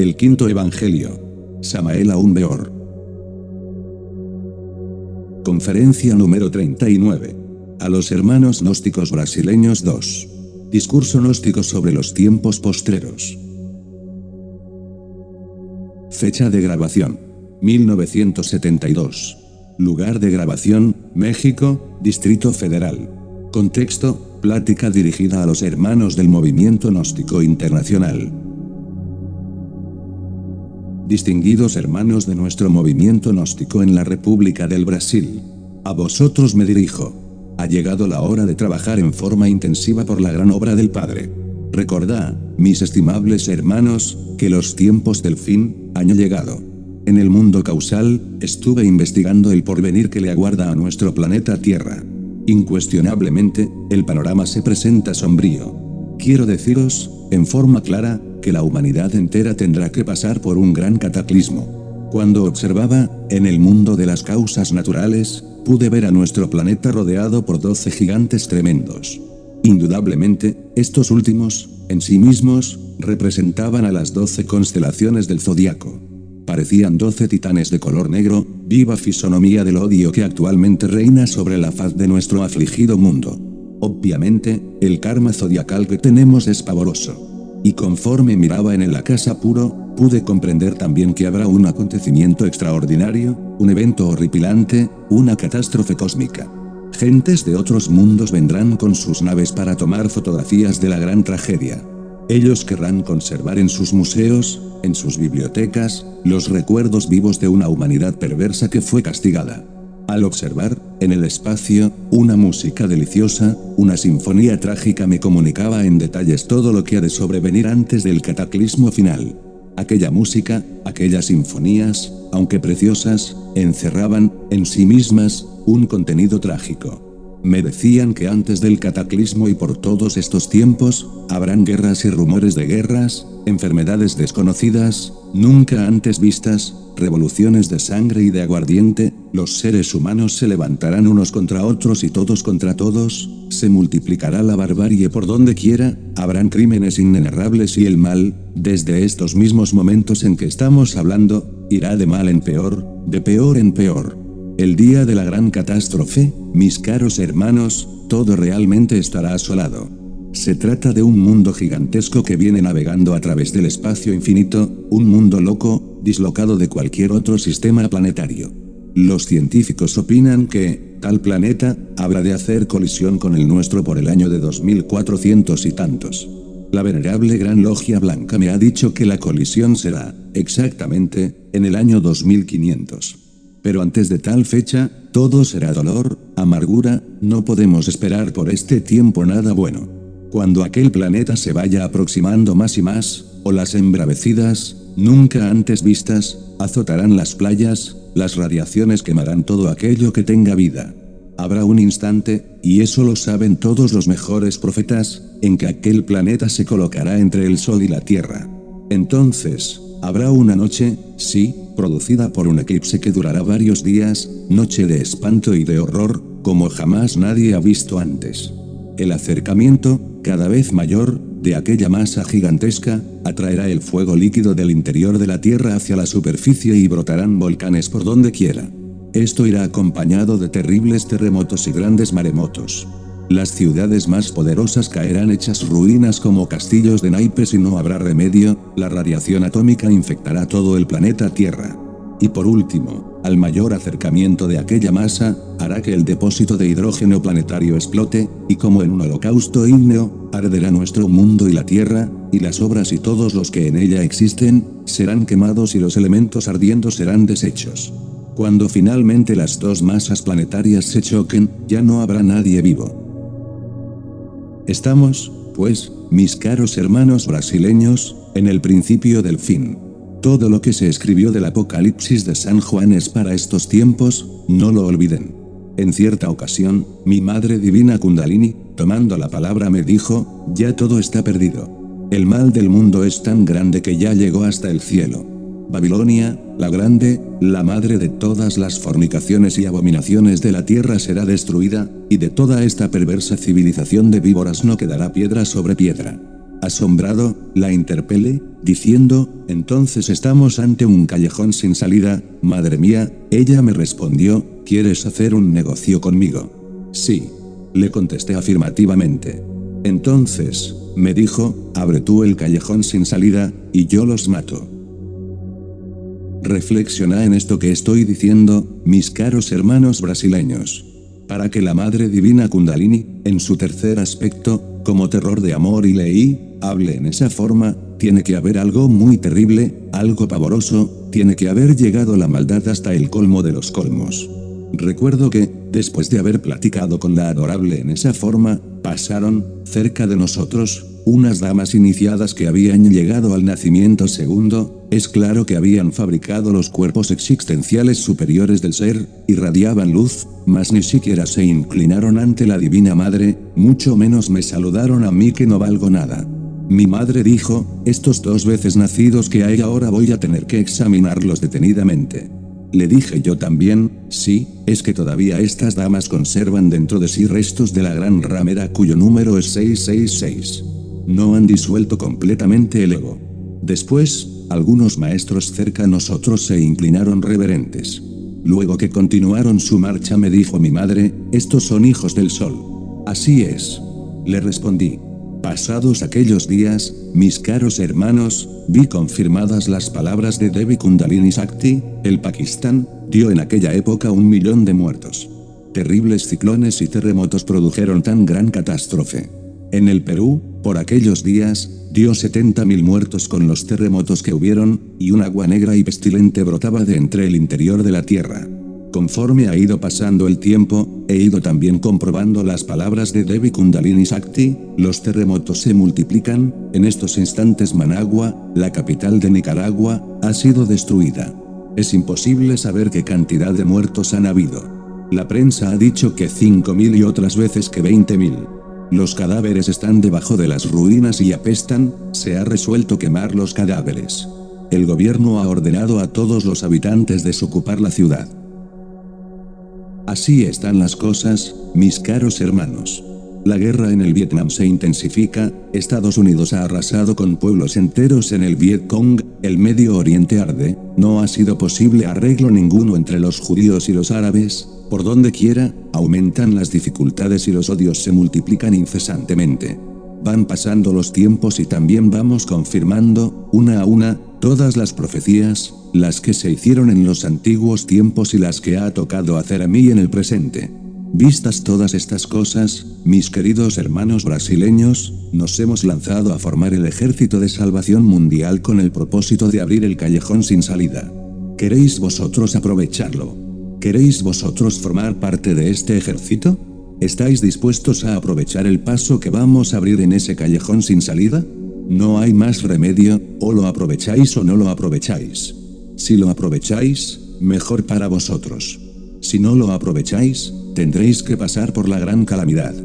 el quinto evangelio. Samael Aún Beor. Conferencia número 39. A los hermanos gnósticos brasileños 2. Discurso gnóstico sobre los tiempos postreros. Fecha de grabación: 1972. Lugar de grabación: México, Distrito Federal. Contexto: plática dirigida a los hermanos del Movimiento Gnóstico Internacional. Distinguidos hermanos de nuestro movimiento gnóstico en la República del Brasil, a vosotros me dirijo. Ha llegado la hora de trabajar en forma intensiva por la gran obra del Padre. Recordad, mis estimables hermanos, que los tiempos del fin han llegado. En el mundo causal, estuve investigando el porvenir que le aguarda a nuestro planeta Tierra. Incuestionablemente, el panorama se presenta sombrío. Quiero deciros, en forma clara, que la humanidad entera tendrá que pasar por un gran cataclismo. Cuando observaba, en el mundo de las causas naturales, pude ver a nuestro planeta rodeado por 12 gigantes tremendos. Indudablemente, estos últimos, en sí mismos, representaban a las 12 constelaciones del zodiaco. Parecían 12 titanes de color negro, viva fisonomía del odio que actualmente reina sobre la faz de nuestro afligido mundo. Obviamente, el karma zodiacal que tenemos es pavoroso. Y conforme miraba en el acaso puro, pude comprender también que habrá un acontecimiento extraordinario, un evento horripilante, una catástrofe cósmica. Gentes de otros mundos vendrán con sus naves para tomar fotografías de la gran tragedia. Ellos querrán conservar en sus museos, en sus bibliotecas, los recuerdos vivos de una humanidad perversa que fue castigada. Al observar, en el espacio, una música deliciosa, una sinfonía trágica me comunicaba en detalles todo lo que ha de sobrevenir antes del cataclismo final. Aquella música, aquellas sinfonías, aunque preciosas, encerraban, en sí mismas, un contenido trágico. Me decían que antes del cataclismo y por todos estos tiempos, habrán guerras y rumores de guerras, enfermedades desconocidas, nunca antes vistas, revoluciones de sangre y de aguardiente, los seres humanos se levantarán unos contra otros y todos contra todos, se multiplicará la barbarie por donde quiera, habrán crímenes inenarrables y el mal, desde estos mismos momentos en que estamos hablando, irá de mal en peor, de peor en peor. El día de la gran catástrofe, mis caros hermanos, todo realmente estará asolado. Se trata de un mundo gigantesco que viene navegando a través del espacio infinito, un mundo loco, dislocado de cualquier otro sistema planetario. Los científicos opinan que, tal planeta, habrá de hacer colisión con el nuestro por el año de 2400 y tantos. La venerable Gran Logia Blanca me ha dicho que la colisión será, exactamente, en el año 2500. Pero antes de tal fecha, todo será dolor, amargura, no podemos esperar por este tiempo nada bueno. Cuando aquel planeta se vaya aproximando más y más, olas embravecidas, nunca antes vistas, azotarán las playas, las radiaciones quemarán todo aquello que tenga vida. Habrá un instante, y eso lo saben todos los mejores profetas, en que aquel planeta se colocará entre el Sol y la Tierra. Entonces, habrá una noche, sí, producida por un eclipse que durará varios días, noche de espanto y de horror, como jamás nadie ha visto antes. El acercamiento, cada vez mayor, de aquella masa gigantesca, atraerá el fuego líquido del interior de la Tierra hacia la superficie y brotarán volcanes por donde quiera. Esto irá acompañado de terribles terremotos y grandes maremotos. Las ciudades más poderosas caerán hechas ruinas como castillos de naipes y no habrá remedio, la radiación atómica infectará todo el planeta Tierra. Y por último, al mayor acercamiento de aquella masa, hará que el depósito de hidrógeno planetario explote, y como en un holocausto ígneo, arderá nuestro mundo y la Tierra, y las obras y todos los que en ella existen, serán quemados y los elementos ardiendo serán deshechos. Cuando finalmente las dos masas planetarias se choquen, ya no habrá nadie vivo. Estamos, pues, mis caros hermanos brasileños, en el principio del fin. Todo lo que se escribió del Apocalipsis de San Juan es para estos tiempos, no lo olviden. En cierta ocasión, mi Madre Divina Kundalini, tomando la palabra me dijo, ya todo está perdido. El mal del mundo es tan grande que ya llegó hasta el cielo. Babilonia, la grande, la madre de todas las fornicaciones y abominaciones de la tierra será destruida, y de toda esta perversa civilización de víboras no quedará piedra sobre piedra. Asombrado, la interpelé, diciendo, «Entonces estamos ante un callejón sin salida, madre mía». Ella me respondió, «¿Quieres hacer un negocio conmigo?». «Sí». Le contesté afirmativamente. Entonces, me dijo, «Abre tú el callejón sin salida, y yo los mato». Reflexiona en esto que estoy diciendo, mis caros hermanos brasileños. Para que la Madre Divina Kundalini, en su tercer aspecto, como terror de amor y ley, hable en esa forma, tiene que haber algo muy terrible, algo pavoroso, tiene que haber llegado la maldad hasta el colmo de los colmos. Recuerdo que, después de haber platicado con la adorable en esa forma, pasaron, cerca de nosotros, unas damas iniciadas que habían llegado al nacimiento segundo. Es claro que habían fabricado los cuerpos existenciales superiores del ser, irradiaban luz, mas ni siquiera se inclinaron ante la Divina Madre, mucho menos me saludaron a mí que no valgo nada. Mi madre dijo, estos 2 veces nacidos que hay ahora voy a tener que examinarlos detenidamente. Le dije yo también, sí, es que todavía estas damas conservan dentro de sí restos de la gran ramera cuyo número es 666. No han disuelto completamente el ego. Después, algunos maestros cerca a nosotros se inclinaron reverentes. Luego que continuaron su marcha me dijo mi madre, estos son hijos del sol. Así es. Le respondí. Pasados aquellos días, mis caros hermanos, vi confirmadas las palabras de Devi Kundalini Shakti, el Pakistán, dio en aquella época 1 millón de muertos. Terribles ciclones y terremotos produjeron tan gran catástrofe. En el Perú, por aquellos días, dio 70.000 muertos con los terremotos que hubieron, y un agua negra y pestilente brotaba de entre el interior de la tierra. Conforme ha ido pasando el tiempo, he ido también comprobando las palabras de Devi Kundalini Shakti, los terremotos se multiplican, en estos instantes Managua, la capital de Nicaragua, ha sido destruida. Es imposible saber qué cantidad de muertos han habido. La prensa ha dicho que 5.000 y otras veces que 20.000. Los cadáveres están debajo de las ruinas y apestan, se ha resuelto quemar los cadáveres. El gobierno ha ordenado a todos los habitantes desocupar la ciudad. Así están las cosas, mis caros hermanos. La guerra en el Vietnam se intensifica, Estados Unidos ha arrasado con pueblos enteros en el Vietcong, el Medio Oriente arde, no ha sido posible arreglo ninguno entre los judíos y los árabes, por donde quiera, aumentan las dificultades y los odios se multiplican incesantemente. Van pasando los tiempos y también vamos confirmando, una a una, todas las profecías, las que se hicieron en los antiguos tiempos y las que ha tocado hacer a mí en el presente. Vistas todas estas cosas, mis queridos hermanos brasileños, nos hemos lanzado a formar el Ejército de Salvación Mundial con el propósito de abrir el callejón sin salida. ¿Queréis vosotros aprovecharlo? ¿Queréis vosotros formar parte de este ejército? ¿Estáis dispuestos a aprovechar el paso que vamos a abrir en ese callejón sin salida? No hay más remedio, o lo aprovecháis o no lo aprovecháis. Si lo aprovecháis, mejor para vosotros. Si no lo aprovecháis, tendréis que pasar por la gran calamidad.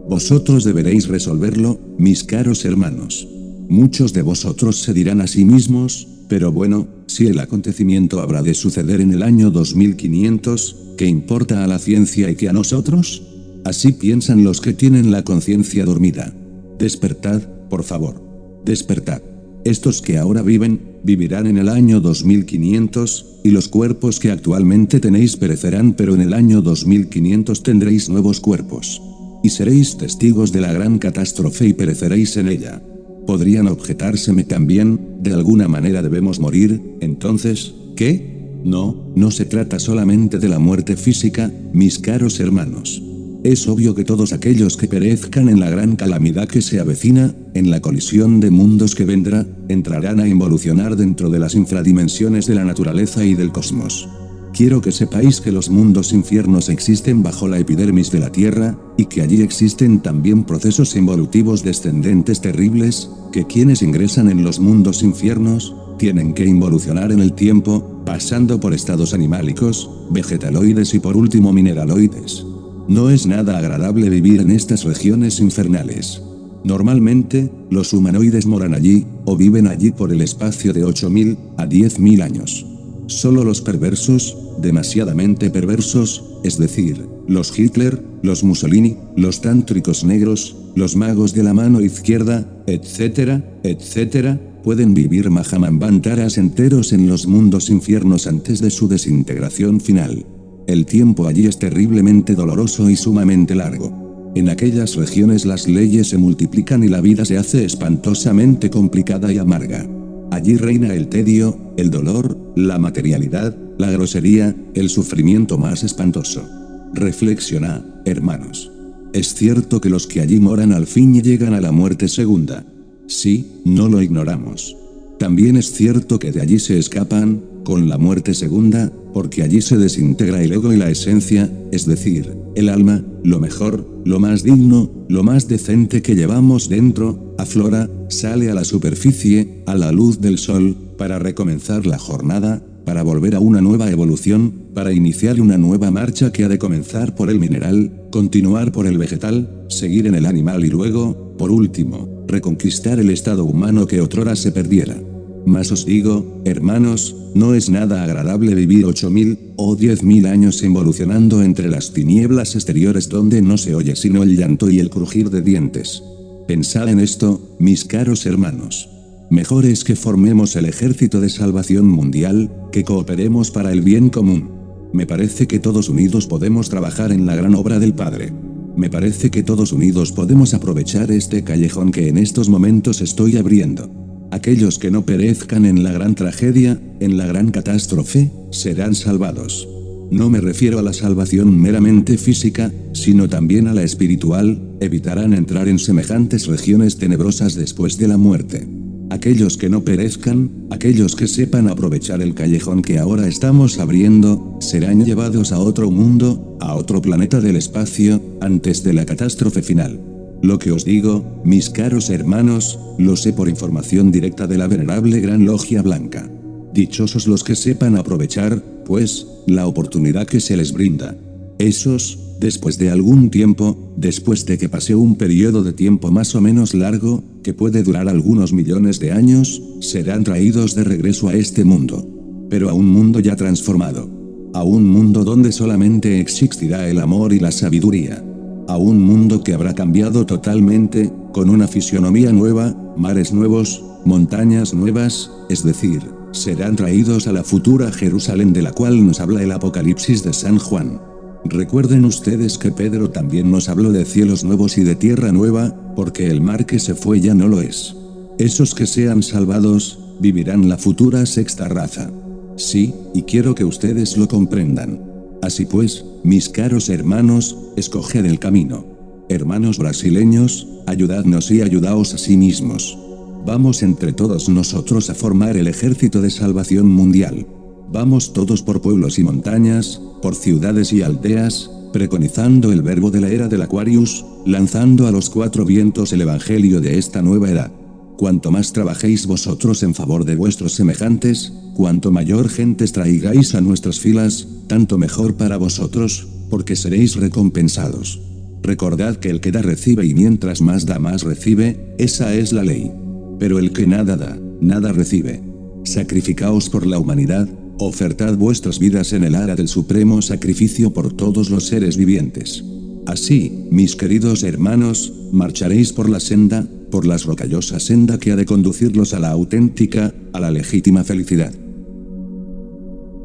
Vosotros deberéis resolverlo, mis caros hermanos. Muchos de vosotros se dirán a sí mismos, pero bueno, si el acontecimiento habrá de suceder en el año 2500, ¿qué importa a la ciencia y qué a nosotros? Así piensan los que tienen la conciencia dormida. Despertad, por favor. Despertad. Estos que ahora viven, vivirán en el año 2500, y los cuerpos que actualmente tenéis perecerán, pero en el año 2500 tendréis nuevos cuerpos. Y seréis testigos de la gran catástrofe y pereceréis en ella. Podrían objetárseme también, de alguna manera debemos morir, entonces, ¿qué? No, no se trata solamente de la muerte física, mis caros hermanos. Es obvio que todos aquellos que perezcan en la gran calamidad que se avecina, en la colisión de mundos que vendrá, entrarán a involucionar dentro de las infradimensiones de la naturaleza y del cosmos. Quiero que sepáis que los mundos infiernos existen bajo la epidermis de la Tierra, y que allí existen también procesos involutivos descendentes terribles, que quienes ingresan en los mundos infiernos, tienen que involucionar en el tiempo, pasando por estados animálicos, vegetaloides y por último mineraloides. No es nada agradable vivir en estas regiones infernales. Normalmente, los humanoides moran allí, o viven allí por el espacio de 8.000 a 10.000 años. Solo los perversos, demasiadamente perversos, es decir, los Hitler, los Mussolini, los tántricos negros, los magos de la mano izquierda, etcétera, etcétera, pueden vivir Mahamambantaras enteros en los mundos infiernos antes de su desintegración final. El tiempo allí es terriblemente doloroso y sumamente largo. En aquellas regiones las leyes se multiplican y la vida se hace espantosamente complicada y amarga. Allí reina el tedio, el dolor, la materialidad, la grosería, el sufrimiento más espantoso. Reflexionad, hermanos. Es cierto que los que allí moran al fin llegan a la muerte segunda. Sí, no lo ignoramos. También es cierto que de allí se escapan, con la muerte segunda, porque allí se desintegra el ego y la esencia, es decir, el alma, lo mejor, lo más digno, lo más decente que llevamos dentro, aflora, sale a la superficie, a la luz del sol, para recomenzar la jornada, para volver a una nueva evolución, para iniciar una nueva marcha que ha de comenzar por el mineral, continuar por el vegetal, seguir en el animal y luego, por último, reconquistar el estado humano que otrora se perdiera. Mas os digo, hermanos, no es nada agradable vivir 8000 o 10.000 años involucionando entre las tinieblas exteriores donde no se oye sino el llanto y el crujir de dientes. Pensad en esto, mis caros hermanos. Mejor es que formemos el ejército de salvación mundial, que cooperemos para el bien común. Me parece que todos unidos podemos trabajar en la gran obra del Padre. Me parece que todos unidos podemos aprovechar este callejón que en estos momentos estoy abriendo. Aquellos que no perezcan en la gran tragedia, en la gran catástrofe, serán salvados. No me refiero a la salvación meramente física, sino también a la espiritual, evitarán entrar en semejantes regiones tenebrosas después de la muerte. Aquellos que no perezcan, aquellos que sepan aprovechar el callejón que ahora estamos abriendo, serán llevados a otro mundo, a otro planeta del espacio, antes de la catástrofe final. Lo que os digo, mis caros hermanos, lo sé por información directa de la venerable Gran Logia Blanca. Dichosos los que sepan aprovechar, pues, la oportunidad que se les brinda. Esos, después de algún tiempo, después de que pase un periodo de tiempo más o menos largo, que puede durar algunos millones de años, serán traídos de regreso a este mundo. Pero a un mundo ya transformado. A un mundo donde solamente existirá el amor y la sabiduría. A un mundo que habrá cambiado totalmente, con una fisionomía nueva, mares nuevos, montañas nuevas, es decir, serán traídos a la futura Jerusalén de la cual nos habla el Apocalipsis de San Juan. Recuerden ustedes que Pedro también nos habló de cielos nuevos y de tierra nueva, porque el mar que se fue ya no lo es. Esos que sean salvados, vivirán la futura sexta raza. Sí, y quiero que ustedes lo comprendan. Así pues, mis caros hermanos, escoged el camino. Hermanos brasileños, ayudadnos y ayudaos a sí mismos. Vamos entre todos nosotros a formar el ejército de salvación mundial. Vamos todos por pueblos y montañas, por ciudades y aldeas, preconizando el verbo de la era del Aquarius, lanzando a los cuatro vientos el evangelio de esta nueva edad. Cuanto más trabajéis vosotros en favor de vuestros semejantes, cuanto mayor gentes traigáis a nuestras filas, tanto mejor para vosotros, porque seréis recompensados. Recordad que el que da recibe y mientras más da más recibe, esa es la ley. Pero el que nada da, nada recibe. Sacrificaos por la humanidad, ofertad vuestras vidas en el ara del supremo sacrificio por todos los seres vivientes. Así, mis queridos hermanos, marcharéis por la senda, por la rocallosa senda que ha de conducirlos a la auténtica, a la legítima felicidad.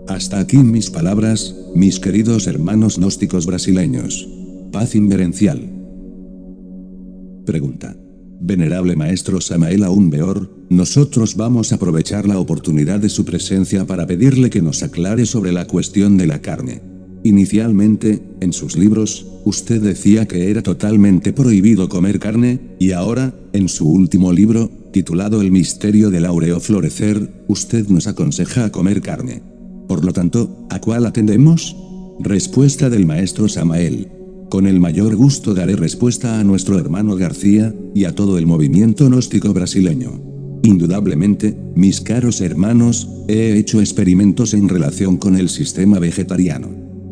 Hasta aquí mis palabras, mis queridos hermanos gnósticos brasileños. Paz inverencial. Pregunta. Venerable Maestro Samael Aún Weor, nosotros vamos a aprovechar la oportunidad de su presencia para pedirle que nos aclare sobre la cuestión de la carne. Inicialmente, en sus libros, usted decía que era totalmente prohibido comer carne, y ahora, en su último libro, titulado El misterio del áureo florecer, usted nos aconseja comer carne. Por lo tanto, ¿a cuál atendemos? Respuesta del Maestro Samael. Con el mayor gusto daré respuesta a nuestro hermano García, y a todo el movimiento gnóstico brasileño. Indudablemente, mis caros hermanos, he hecho experimentos en relación con el sistema vegetariano.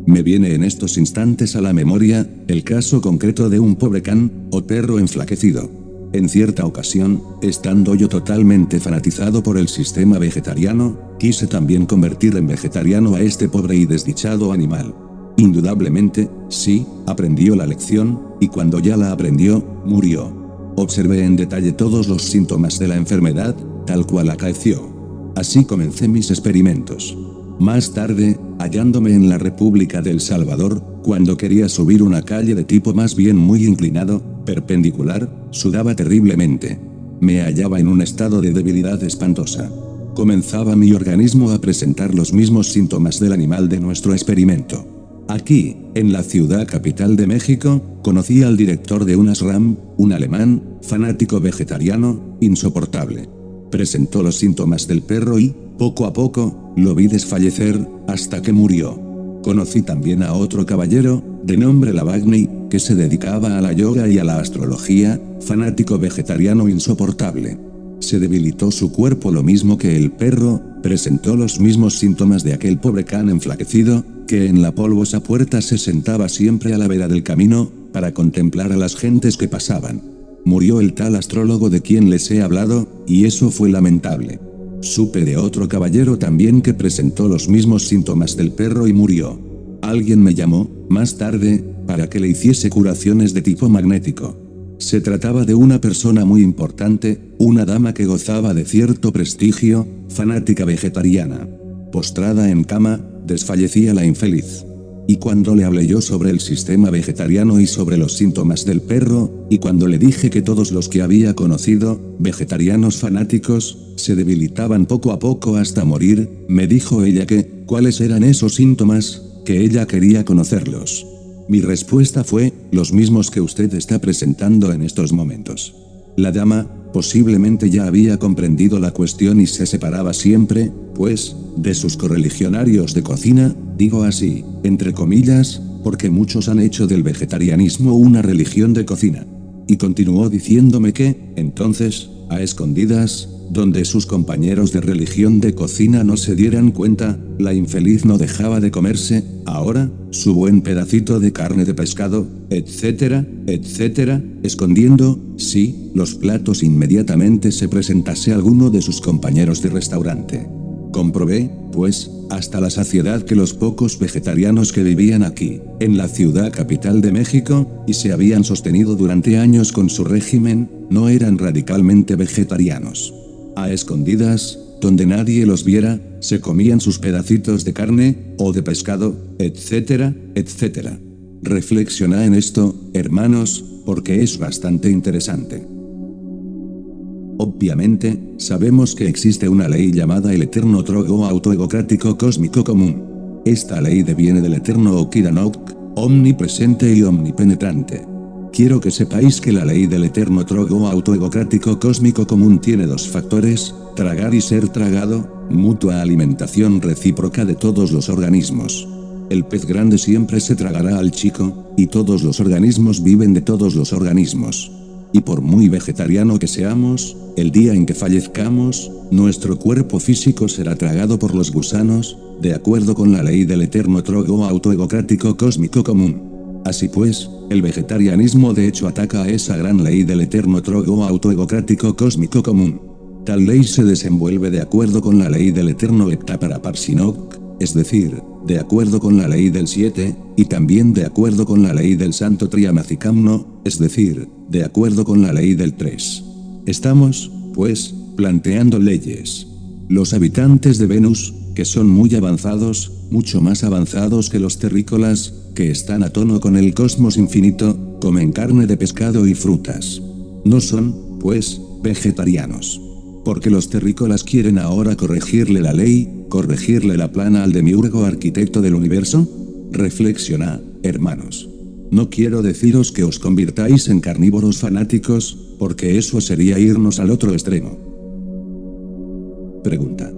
Me viene en estos instantes a la memoria, el caso concreto de un pobre can, o perro enflaquecido. En cierta ocasión, estando yo totalmente fanatizado por el sistema vegetariano, quise también convertir en vegetariano a este pobre y desdichado animal. Indudablemente, sí, aprendió la lección, y cuando ya la aprendió, murió. Observé en detalle todos los síntomas de la enfermedad, tal cual acaeció. Así comencé mis experimentos. Más tarde, hallándome en la República del Salvador, cuando quería subir una calle de tipo más bien muy inclinado, perpendicular, sudaba terriblemente. Me hallaba en un estado de debilidad espantosa. Comenzaba mi organismo a presentar los mismos síntomas del animal de nuestro experimento. Aquí, en la ciudad capital de México, conocí al director de un ashram, un alemán, fanático vegetariano, insoportable. Presentó los síntomas del perro y, poco a poco, lo vi desfallecer, hasta que murió. Conocí también a otro caballero, de nombre Lavagny, que se dedicaba a la yoga y a la astrología, fanático vegetariano insoportable. Se debilitó su cuerpo lo mismo que el perro, presentó los mismos síntomas de aquel pobre can enflaquecido, que en la polvosa puerta se sentaba siempre a la vera del camino, para contemplar a las gentes que pasaban. Murió el tal astrólogo de quien les he hablado, y eso fue lamentable. Supe de otro caballero también que presentó los mismos síntomas del perro y murió. Alguien me llamó, más tarde, para que le hiciese curaciones de tipo magnético. Se trataba de una persona muy importante, una dama que gozaba de cierto prestigio, fanática vegetariana. Postrada en cama, desfallecía la infeliz. Y cuando le hablé yo sobre el sistema vegetariano y sobre los síntomas del perro, y cuando le dije que todos los que había conocido, vegetarianos fanáticos, se debilitaban poco a poco hasta morir, me dijo ella que, ¿cuáles eran esos síntomas? Que ella quería conocerlos. Mi respuesta fue, los mismos que usted está presentando en estos momentos. La dama, posiblemente ya había comprendido la cuestión y se separaba siempre, pues, de sus correligionarios de cocina, digo así, entre comillas, porque muchos han hecho del vegetarianismo una religión de cocina. Y continuó diciéndome que, entonces, a escondidas, donde sus compañeros de religión de cocina no se dieran cuenta, la infeliz no dejaba de comerse, ahora, su buen pedacito de carne de pescado, etcétera, etcétera, escondiendo, sí, los platos inmediatamente se presentase alguno de sus compañeros de restaurante. Comprobé, pues, hasta la saciedad que los pocos vegetarianos que vivían aquí, en la ciudad capital de México, y se habían sostenido durante años con su régimen, no eran radicalmente vegetarianos. A escondidas, donde nadie los viera, se comían sus pedacitos de carne, o de pescado, etcétera, etcétera. Reflexiona en esto, hermanos, porque es bastante interesante. Obviamente, sabemos que existe una ley llamada el eterno trogo autoegocrático cósmico común. Esta ley deviene del eterno Okidanok, omnipresente y omnipenetrante. Quiero que sepáis que la ley del eterno trogo autoegocrático cósmico común tiene dos factores, tragar y ser tragado, mutua alimentación recíproca de todos los organismos. El pez grande siempre se tragará al chico, y todos los organismos viven de todos los organismos. Y por muy vegetariano que seamos, el día en que fallezcamos, nuestro cuerpo físico será tragado por los gusanos, de acuerdo con la ley del eterno trogo autoegocrático cósmico común. Así pues, el vegetarianismo de hecho ataca a esa gran ley del eterno trogo autoegocrático cósmico común. Tal ley se desenvuelve de acuerdo con la ley del eterno Ectaparaparsinok, es decir, de acuerdo con la ley del 7, y también de acuerdo con la ley del Santo Triamacicamno, es decir, de acuerdo con la ley del 3. Estamos, pues, planteando leyes. Los habitantes de Venus, que son muy avanzados, mucho más avanzados que los terrícolas, que están a tono con el cosmos infinito, comen carne de pescado y frutas. No son, pues, vegetarianos. Porque los terrícolas quieren ahora corregirle la ley, corregirle la plana al demiurgo arquitecto del universo. Reflexiona, hermanos. No quiero deciros que os convirtáis en carnívoros fanáticos, porque eso sería irnos al otro extremo. Pregunta.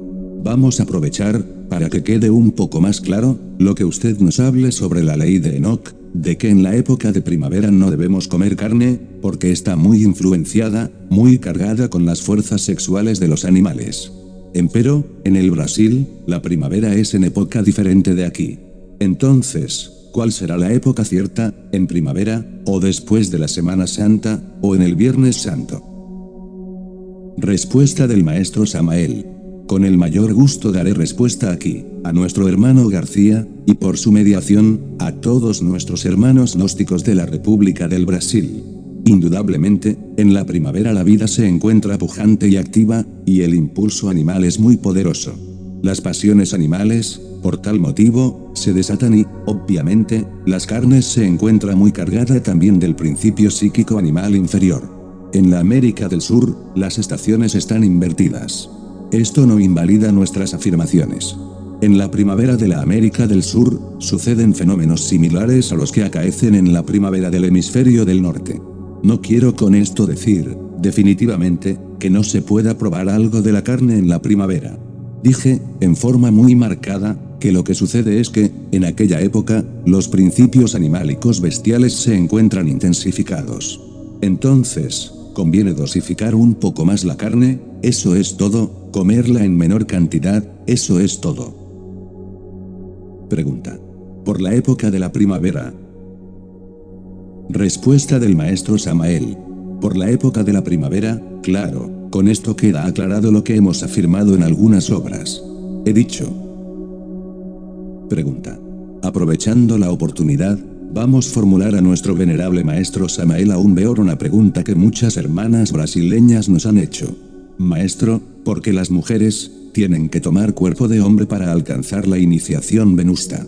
Vamos a aprovechar, para que quede un poco más claro, lo que usted nos hable sobre la ley de Enoch, de que en la época de primavera no debemos comer carne, porque está muy influenciada, muy cargada con las fuerzas sexuales de los animales. Empero, en el Brasil, la primavera es en época diferente de aquí. Entonces, ¿cuál será la época cierta, en primavera, o después de la Semana Santa, o en el Viernes Santo? Respuesta del maestro Samael. Con el mayor gusto daré respuesta aquí, a nuestro hermano García, y por su mediación, a todos nuestros hermanos gnósticos de la República del Brasil. Indudablemente, en la primavera la vida se encuentra pujante y activa, y el impulso animal es muy poderoso. Las pasiones animales, por tal motivo, se desatan y, obviamente, las carnes se encuentra muy cargada también del principio psíquico animal inferior. En la América del Sur, las estaciones están invertidas. Esto no invalida nuestras afirmaciones. En la primavera de la América del Sur, suceden fenómenos similares a los que acaecen en la primavera del hemisferio del norte. No quiero con esto decir, definitivamente, que no se pueda probar algo de la carne en la primavera. Dije, en forma muy marcada, que lo que sucede es que, en aquella época, los principios animálicos bestiales se encuentran intensificados. Entonces, conviene dosificar un poco más la carne, eso es todo, comerla en menor cantidad, eso es todo. Pregunta. ¿Por la época de la primavera? Respuesta del maestro Samael. Por la época de la primavera, claro, con esto queda aclarado lo que hemos afirmado en algunas obras. He dicho. Pregunta. Aprovechando la oportunidad, vamos a formular a nuestro venerable maestro Samael Aún Weor una pregunta que muchas hermanas brasileñas nos han hecho. Maestro, ¿por qué las mujeres tienen que tomar cuerpo de hombre para alcanzar la iniciación venusta?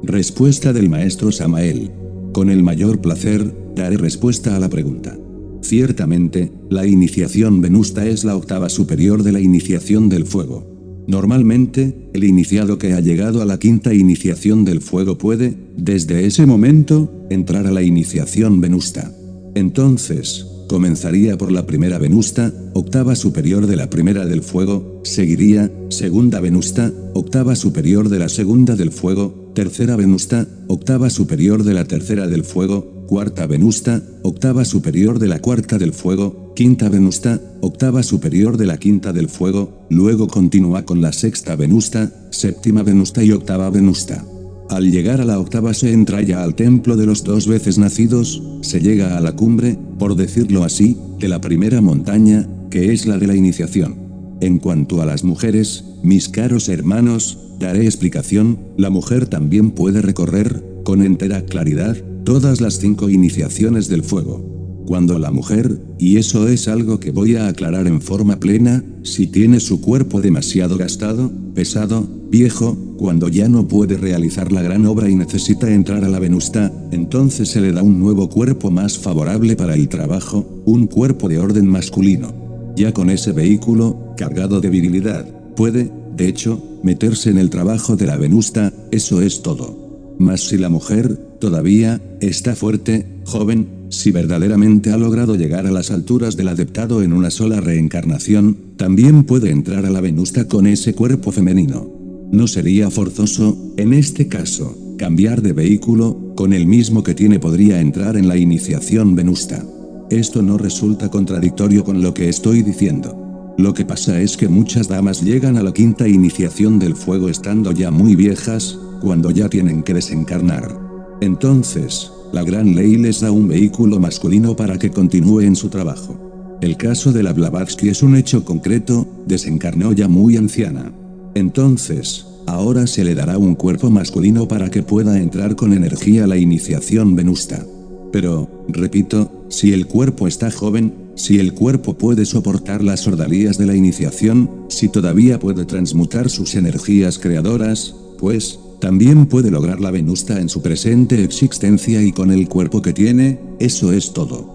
Respuesta del maestro Samael. Con el mayor placer, daré respuesta a la pregunta. Ciertamente, la iniciación venusta es la octava superior de la iniciación del fuego. Normalmente, el iniciado que ha llegado a la quinta iniciación del fuego puede, desde ese momento, entrar a la iniciación venusta. Entonces, comenzaría por la primera venusta, octava superior de la primera del fuego, seguiría, segunda venusta, octava superior de la segunda del fuego, tercera venusta, octava superior de la tercera del fuego, cuarta venusta, octava superior de la cuarta del fuego, quinta venusta, octava superior de la quinta del fuego, luego continúa con la sexta venusta, séptima venusta y octava venusta. Al llegar a la octava se entra ya al templo de los dos veces nacidos, se llega a la cumbre, por decirlo así, de la primera montaña, que es la de la iniciación. En cuanto a las mujeres, mis caros hermanos, daré explicación, la mujer también puede recorrer, con entera claridad, todas las 5 iniciaciones del fuego. Cuando la mujer, y eso es algo que voy a aclarar en forma plena, si tiene su cuerpo demasiado gastado, pesado, viejo, cuando ya no puede realizar la gran obra y necesita entrar a la venusta, entonces se le da un nuevo cuerpo más favorable para el trabajo, un cuerpo de orden masculino. Ya con ese vehículo, cargado de virilidad, puede, de hecho, meterse en el trabajo de la venusta, eso es todo. Mas si la mujer, todavía, está fuerte, joven, si verdaderamente ha logrado llegar a las alturas del adeptado en una sola reencarnación, también puede entrar a la venusta con ese cuerpo femenino. No sería forzoso, en este caso, cambiar de vehículo, con el mismo que tiene podría entrar en la iniciación venusta. Esto no resulta contradictorio con lo que estoy diciendo. Lo que pasa es que muchas damas llegan a la quinta iniciación del fuego estando ya muy viejas, cuando ya tienen que desencarnar. Entonces, la gran ley les da un vehículo masculino para que continúe en su trabajo. El caso de la Blavatsky es un hecho concreto, desencarnó ya muy anciana. Entonces, ahora se le dará un cuerpo masculino para que pueda entrar con energía a la iniciación venusta. Pero, repito, si el cuerpo está joven, si el cuerpo puede soportar las ordalías de la iniciación, si todavía puede transmutar sus energías creadoras, pues, también puede lograr la venusta en su presente existencia y con el cuerpo que tiene, eso es todo.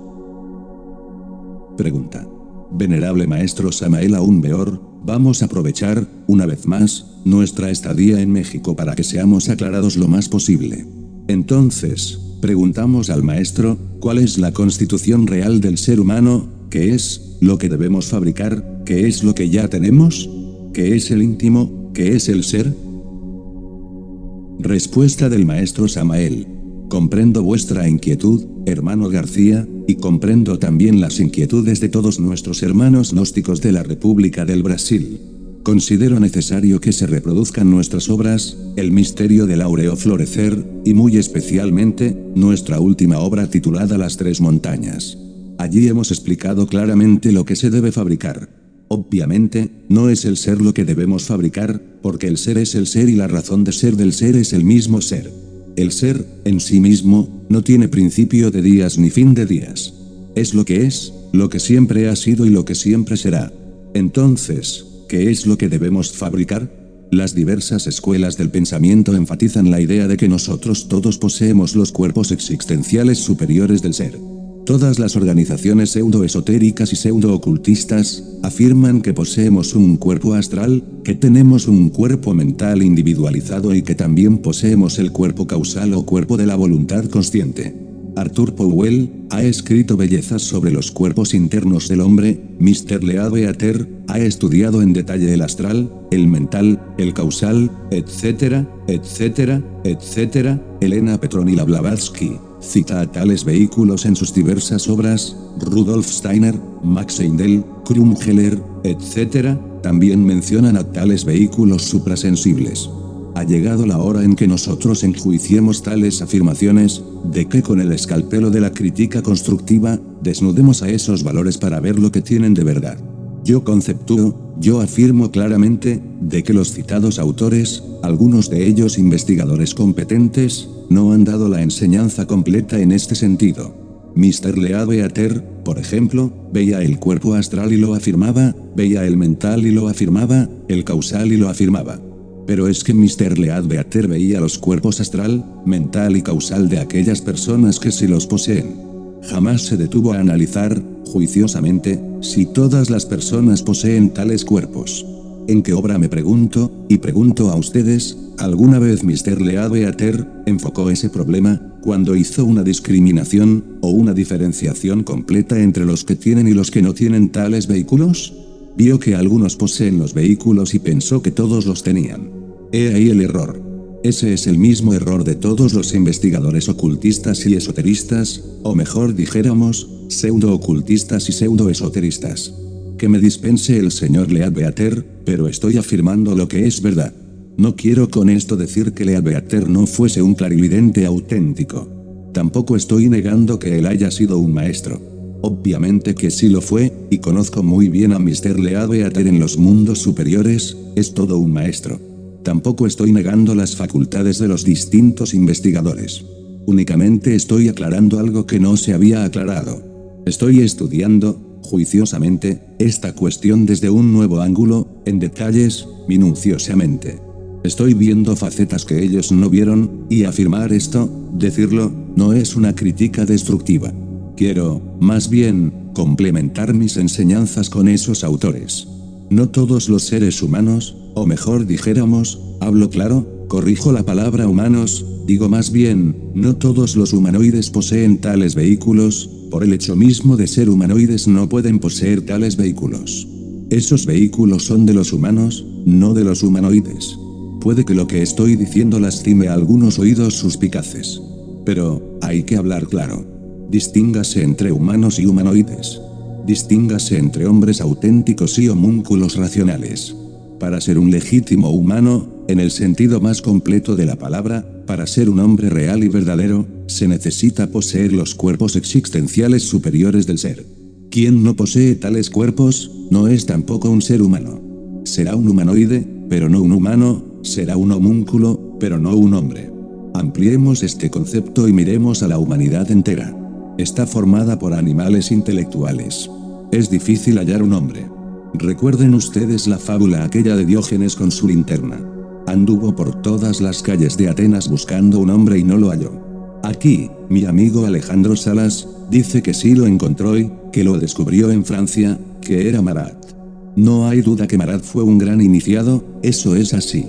Pregunta. Venerable Maestro Samael Aún Weor, vamos a aprovechar, una vez más, nuestra estadía en México para que seamos aclarados lo más posible. Entonces, preguntamos al Maestro, ¿cuál es la constitución real del ser humano? ¿Qué es lo que debemos fabricar? ¿Qué es lo que ya tenemos? ¿Qué es el íntimo? ¿Qué es el ser? Respuesta del maestro Samael. Comprendo vuestra inquietud, hermano García, y comprendo también las inquietudes de todos nuestros hermanos gnósticos de la República del Brasil. Considero necesario que se reproduzcan nuestras obras, el misterio del áureo florecer, y muy especialmente, nuestra última obra titulada Las Tres Montañas. Allí hemos explicado claramente lo que se debe fabricar. Obviamente, no es el ser lo que debemos fabricar, porque el ser es el ser y la razón de ser del ser es el mismo ser. El ser, en sí mismo, no tiene principio de días ni fin de días. Es, lo que siempre ha sido y lo que siempre será. Entonces, ¿qué es lo que debemos fabricar? Las diversas escuelas del pensamiento enfatizan la idea de que nosotros todos poseemos los cuerpos existenciales superiores del ser. Todas las organizaciones pseudoesotéricas y pseudoocultistas afirman que poseemos un cuerpo astral, que tenemos un cuerpo mental individualizado y que también poseemos el cuerpo causal o cuerpo de la voluntad consciente. Arthur Powell ha escrito bellezas sobre los cuerpos internos del hombre. Mr. Leadbeater ha estudiado en detalle el astral, el mental, el causal, etcétera, etcétera, etcétera. Elena Petronila Blavatsky cita a tales vehículos en sus diversas obras. Rudolf Steiner, Max Heindel, Krumheller, etcétera, también mencionan a tales vehículos suprasensibles. Ha llegado la hora en que nosotros enjuiciemos tales afirmaciones, de que con el escalpelo de la crítica constructiva, desnudemos a esos valores para ver lo que tienen de verdad. Yo conceptúo, yo afirmo claramente, de que los citados autores, algunos de ellos investigadores competentes, no han dado la enseñanza completa en este sentido. Mr. Leadbeater, por ejemplo, veía el cuerpo astral y lo afirmaba, veía el mental y lo afirmaba, el causal y lo afirmaba. Pero es que Mr. Leadbeater veía los cuerpos astral, mental y causal de aquellas personas que sí los poseen. Jamás se detuvo a analizar, juiciosamente, si todas las personas poseen tales cuerpos. ¿En qué obra, me pregunto, y pregunto a ustedes, alguna vez Mr. Leadbeater enfocó ese problema, cuando hizo una discriminación, o una diferenciación completa entre los que tienen y los que no tienen tales vehículos? Vio que algunos poseen los vehículos y pensó que todos los tenían. He ahí el error. Ese es el mismo error de todos los investigadores ocultistas y esoteristas, o mejor dijéramos, pseudoocultistas y pseudoesoteristas. Que me dispense el señor Leadbeater, pero estoy afirmando lo que es verdad. No quiero con esto decir que Leadbeater no fuese un clarividente auténtico. Tampoco estoy negando que él haya sido un maestro. Obviamente que sí lo fue, y conozco muy bien a Mr. Leadbeater en los mundos superiores, es todo un maestro. Tampoco estoy negando las facultades de los distintos investigadores. Únicamente estoy aclarando algo que no se había aclarado. Estoy estudiando, juiciosamente, esta cuestión desde un nuevo ángulo, en detalles, minuciosamente. Estoy viendo facetas que ellos no vieron, y afirmar esto, decirlo, no es una crítica destructiva. Quiero, más bien, complementar mis enseñanzas con esos autores. No todos los seres humanos, o mejor dijéramos, hablo claro, corrijo la palabra humanos, digo más bien, no todos los humanoides poseen tales vehículos, por el hecho mismo de ser humanoides no pueden poseer tales vehículos. Esos vehículos son de los humanos, no de los humanoides. Puede que lo que estoy diciendo lastime a algunos oídos suspicaces. Pero, hay que hablar claro. Distíngase entre humanos y humanoides. Distíngase entre hombres auténticos y homúnculos racionales. Para ser un legítimo humano, en el sentido más completo de la palabra, para ser un hombre real y verdadero, se necesita poseer los cuerpos existenciales superiores del ser. Quien no posee tales cuerpos, no es tampoco un ser humano. Será un humanoide, pero no un humano, será un homúnculo, pero no un hombre. Ampliemos este concepto y miremos a la humanidad entera. Está formada por animales intelectuales. Es difícil hallar un hombre. Recuerden ustedes la fábula aquella de Diógenes con su linterna. Anduvo por todas las calles de Atenas buscando un hombre y no lo halló. Aquí, mi amigo Alejandro Salas, dice que sí lo encontró y, que lo descubrió en Francia, que era Marat. No hay duda que Marat fue un gran iniciado, eso es así.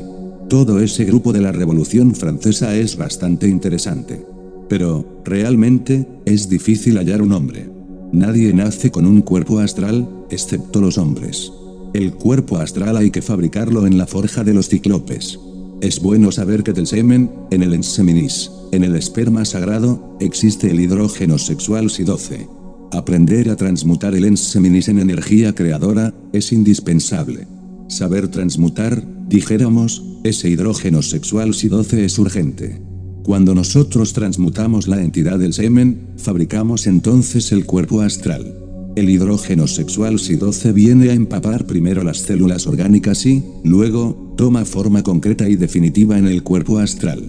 Todo ese grupo de la Revolución Francesa es bastante interesante. Pero, realmente, es difícil hallar un hombre. Nadie nace con un cuerpo astral, excepto los hombres. El cuerpo astral hay que fabricarlo en la forja de los cíclopes. Es bueno saber que del semen, en el enseminis, en el esperma sagrado, existe el hidrógeno sexual Si-12. Aprender a transmutar el enseminis en energía creadora, es indispensable. Saber transmutar, dijéramos, ese hidrógeno sexual Si-12 es urgente. Cuando nosotros transmutamos la entidad del semen, fabricamos entonces el cuerpo astral. El hidrógeno sexual Si12 viene a empapar primero las células orgánicas y, luego, toma forma concreta y definitiva en el cuerpo astral.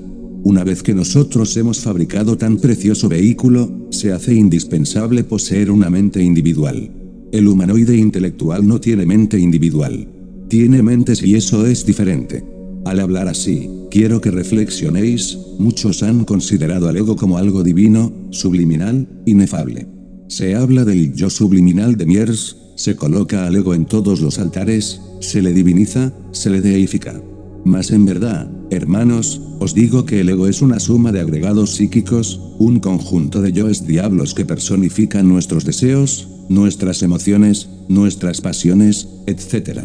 Una vez que nosotros hemos fabricado tan precioso vehículo, se hace indispensable poseer una mente individual. El humanoide intelectual no tiene mente individual. Tiene mentes y eso es diferente. Al hablar así, quiero que reflexionéis, muchos han considerado al ego como algo divino, subliminal, inefable. Se habla del yo subliminal de Miers, se coloca al ego en todos los altares, se le diviniza, se le deifica. Mas en verdad, hermanos, os digo que el ego es una suma de agregados psíquicos, un conjunto de yoes diablos que personifican nuestros deseos, nuestras emociones, nuestras pasiones, etc.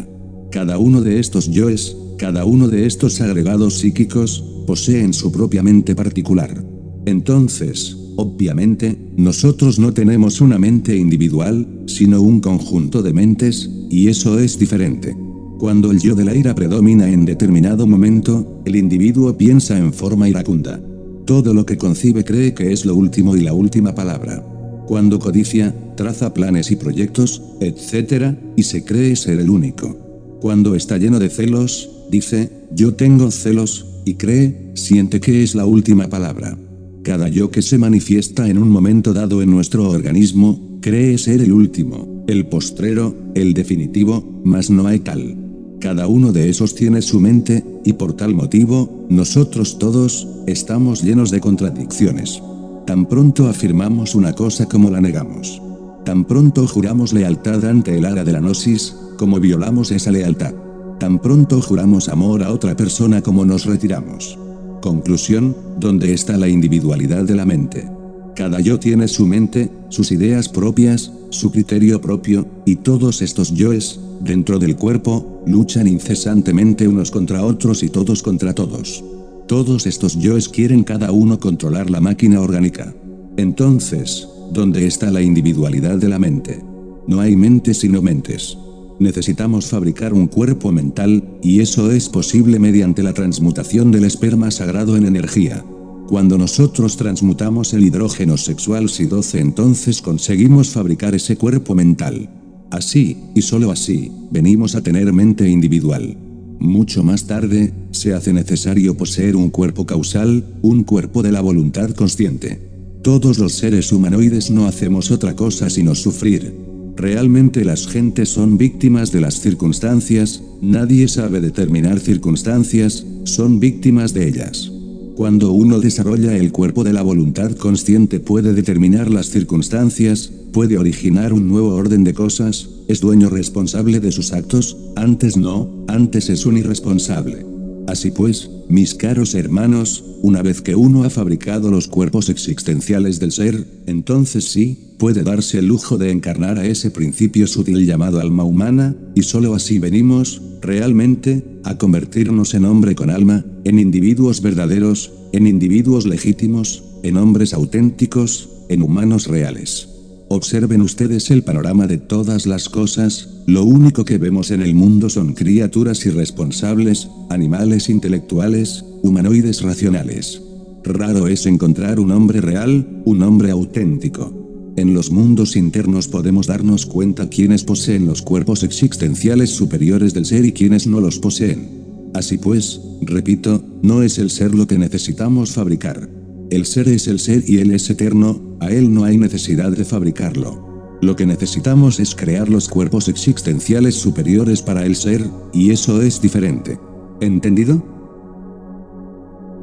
Cada uno de estos yoes, cada uno de estos agregados psíquicos, poseen su propia mente particular. Entonces, obviamente, nosotros no tenemos una mente individual, sino un conjunto de mentes, y eso es diferente. Cuando el yo de la ira predomina en determinado momento, el individuo piensa en forma iracunda. Todo lo que concibe cree que es lo último y la última palabra. Cuando codicia, traza planes y proyectos, etc., y se cree ser el único. Cuando está lleno de celos, dice, yo tengo celos, y cree, siente que es la última palabra. Cada yo que se manifiesta en un momento dado en nuestro organismo, cree ser el último, el postrero, el definitivo, mas no hay tal. Cada uno de esos tiene su mente, y por tal motivo, nosotros todos, estamos llenos de contradicciones. Tan pronto afirmamos una cosa como la negamos. Tan pronto juramos lealtad ante el ara de la gnosis, como violamos esa lealtad. Tan pronto juramos amor a otra persona como nos retiramos. Conclusión, ¿dónde está la individualidad de la mente? Cada yo tiene su mente, sus ideas propias, su criterio propio, y todos estos yoes, dentro del cuerpo, luchan incesantemente unos contra otros y todos contra todos. Todos estos yoes quieren cada uno controlar la máquina orgánica. Entonces, ¿dónde está la individualidad de la mente? No hay mentes sino mentes. Necesitamos fabricar un cuerpo mental, y eso es posible mediante la transmutación del esperma sagrado en energía. Cuando nosotros transmutamos el hidrógeno sexual Si12, entonces conseguimos fabricar ese cuerpo mental. Así, y solo así, venimos a tener mente individual. Mucho más tarde, se hace necesario poseer un cuerpo causal, un cuerpo de la voluntad consciente. Todos los seres humanoides no hacemos otra cosa sino sufrir. Realmente las gentes son víctimas de las circunstancias, nadie sabe determinar circunstancias, son víctimas de ellas. Cuando uno desarrolla el cuerpo de la voluntad consciente puede determinar las circunstancias, puede originar un nuevo orden de cosas, es dueño responsable de sus actos, antes no, antes es un irresponsable. Así pues, mis caros hermanos, una vez que uno ha fabricado los cuerpos existenciales del ser, entonces sí, puede darse el lujo de encarnar a ese principio sutil llamado alma humana, y solo así venimos, realmente, a convertirnos en hombre con alma, en individuos verdaderos, en individuos legítimos, en hombres auténticos, en humanos reales. Observen ustedes el panorama de todas las cosas, lo único que vemos en el mundo son criaturas irresponsables, animales intelectuales, humanoides racionales. Raro es encontrar un hombre real, un hombre auténtico. En los mundos internos podemos darnos cuenta quiénes poseen los cuerpos existenciales superiores del ser y quiénes no los poseen. Así pues, repito, no es el ser lo que necesitamos fabricar. El ser es el ser y él es eterno, a él no hay necesidad de fabricarlo. Lo que necesitamos es crear los cuerpos existenciales superiores para el ser, y eso es diferente. ¿Entendido?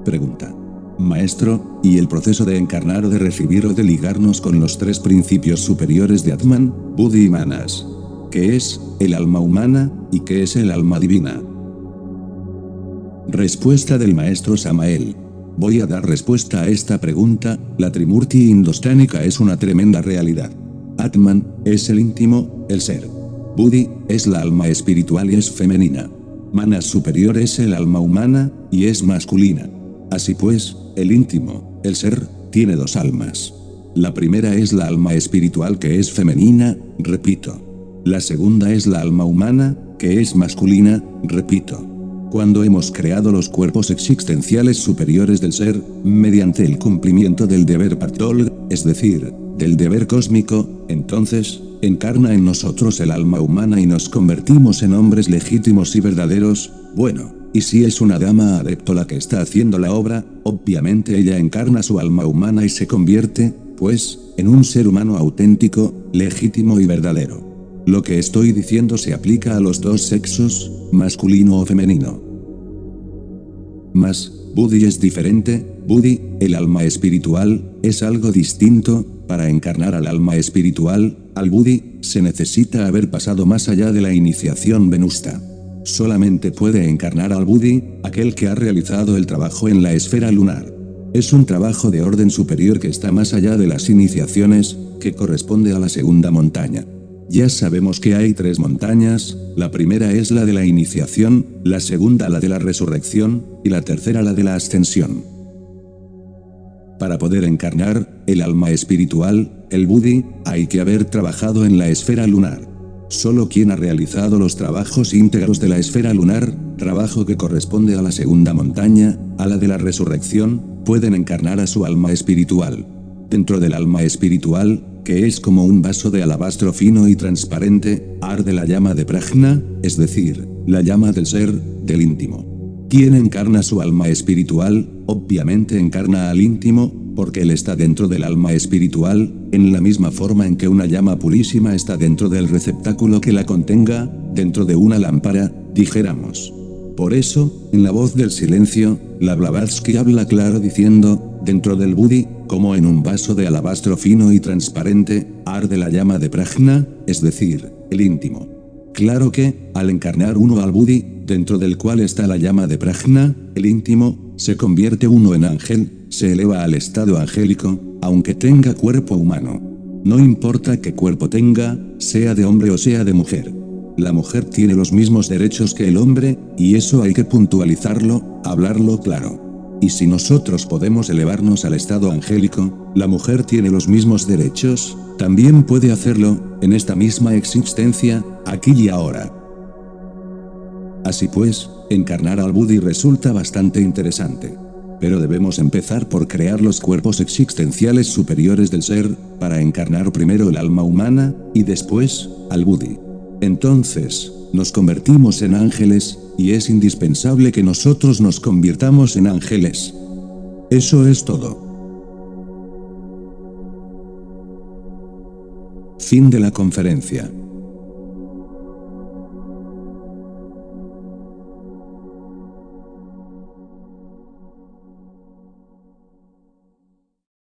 Pregunta. Maestro, ¿y el proceso de encarnar o de recibir o de ligarnos con los tres principios superiores de Atman, Buddhi y Manas? ¿Qué es el alma humana, y qué es el alma divina? Respuesta del maestro Samael. Voy a dar respuesta a esta pregunta. La Trimurti indostánica es una tremenda realidad. Atman es el íntimo, el ser. Buddhi es la alma espiritual y es femenina. Manas superior es el alma humana, y es masculina. Así pues, el íntimo, el ser, tiene dos almas. La primera es la alma espiritual que es femenina, repito. La segunda es la alma humana, que es masculina, repito. Cuando hemos creado los cuerpos existenciales superiores del ser, mediante el cumplimiento del deber Patol, es decir, del deber cósmico, entonces, encarna en nosotros el alma humana y nos convertimos en hombres legítimos y verdaderos. Bueno, y si es una dama adepto la que está haciendo la obra, obviamente ella encarna su alma humana y se convierte, pues, en un ser humano auténtico, legítimo y verdadero. Lo que estoy diciendo se aplica a los dos sexos, masculino o femenino. Mas, Buddhi es diferente. Buddhi, el alma espiritual, es algo distinto. Para encarnar al alma espiritual, al Buddhi, se necesita haber pasado más allá de la iniciación venusta. Solamente puede encarnar al Buddhi aquel que ha realizado el trabajo en la esfera lunar. Es un trabajo de orden superior que está más allá de las iniciaciones, que corresponde a la segunda montaña. Ya sabemos que hay 3 montañas, la primera es la de la iniciación, la segunda la de la resurrección, y la tercera la de la ascensión. Para poder encarnar el alma espiritual, el Buddhi, hay que haber trabajado en la esfera lunar. Solo quien ha realizado los trabajos íntegros de la esfera lunar, trabajo que corresponde a la segunda montaña, a la de la resurrección, pueden encarnar a su alma espiritual. Dentro del alma espiritual, que es como un vaso de alabastro fino y transparente, arde la llama de Prajna, es decir, la llama del ser, del íntimo. ¿Quién encarna su alma espiritual? Obviamente encarna al íntimo, porque él está dentro del alma espiritual, en la misma forma en que una llama purísima está dentro del receptáculo que la contenga, dentro de una lámpara, dijéramos. Por eso, en la voz del silencio, la Blavatsky habla claro diciendo, dentro del Buddhi, como en un vaso de alabastro fino y transparente, arde la llama de Prajna, es decir, el íntimo. Claro que, al encarnar uno al Buddhi, dentro del cual está la llama de Prajna, el íntimo, se convierte uno en ángel, se eleva al estado angélico, aunque tenga cuerpo humano. No importa qué cuerpo tenga, sea de hombre o sea de mujer. La mujer tiene los mismos derechos que el hombre, y eso hay que puntualizarlo, hablarlo claro. Y si nosotros podemos elevarnos al estado angélico, la mujer tiene los mismos derechos, también puede hacerlo, en esta misma existencia, aquí y ahora. Así pues, encarnar al Buddhi resulta bastante interesante. Pero debemos empezar por crear los cuerpos existenciales superiores del ser, para encarnar primero el alma humana, y después, al Buddhi. Entonces, nos convertimos en ángeles, y es indispensable que nosotros nos convirtamos en ángeles. Eso es todo. Fin de la conferencia.